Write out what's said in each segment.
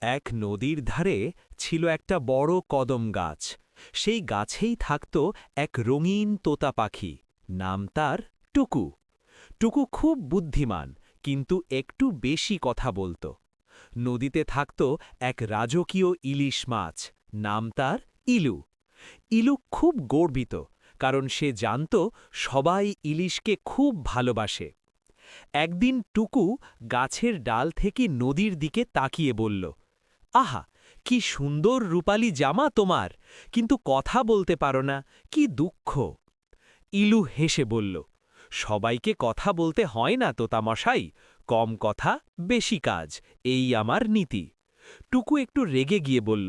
এক নদীর ধারে ছিল একটা বড় কদম গাছ। সেই গাছেই থাকত এক রঙিন তোতা পাখি। নাম তার টুকু। টুকু খুব বুদ্ধিমান, কিন্তু একটু বেশি কথা বলত। নদীতে থাকত এক রাজকীয় ইলিশ মাছ। নাম তার ইলু। ইলু খুব গর্বিত, কারণ সে জানত সবাই ইলিশকে খুব ভালোবাসে। একদিন টুকু গাছের ডাল থেকে নদীর দিকে তাকিয়ে বলল, আহা, কি সুন্দর রূপালী জামা তোমার, কিন্তু কথা বলতে পারো না, কি দুঃখ। ইলু হেসে বলল, সবাইকে কথা বলতে হয় না তোতামশাই, কম কথা বেশি কাজ, এই আমার নীতি। টুকু একটু রেগে গিয়ে বলল,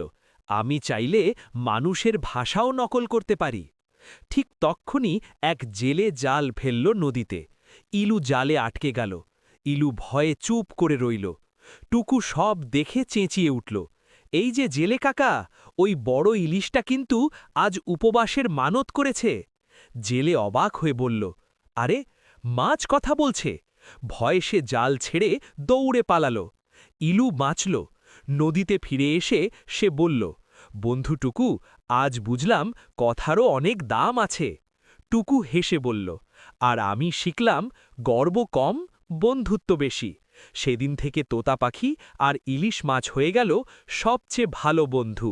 আমি চাইলে মানুষের ভাষাও নকল করতে পারি। ঠিক তক্ষুনি এক জেলে জাল ফেলল নদীতে। ইলু জালে আটকে গেল। ইলু ভয়ে চুপ করে রইল। টুকু সব দেখে চেঁচিয়ে উঠল, এই যে জেলে কাকা, ওই বড় ইলিশটা কিন্তু আজ উপবাসের মানত করেছে। জেলে অবাক হয়ে বলল, আরে, মাছ কথা বলছে। ভয়ে সে জাল ছেড়ে দৌড়ে পালালো। ইলু বাঁচল। নদীতে ফিরে এসে সে বলল, বন্ধু টুকু, আজ বুঝলাম কথারও অনেক দাম আছে। টুকু হেসে বলল, আর আমি শিখলাম, গর্ব কম, বন্ধুত্ব বেশি। সেদিন থেকে তোতা পাখি আর ইলিশ মাছ হয়ে গেল সবচেয়ে ভালো বন্ধু।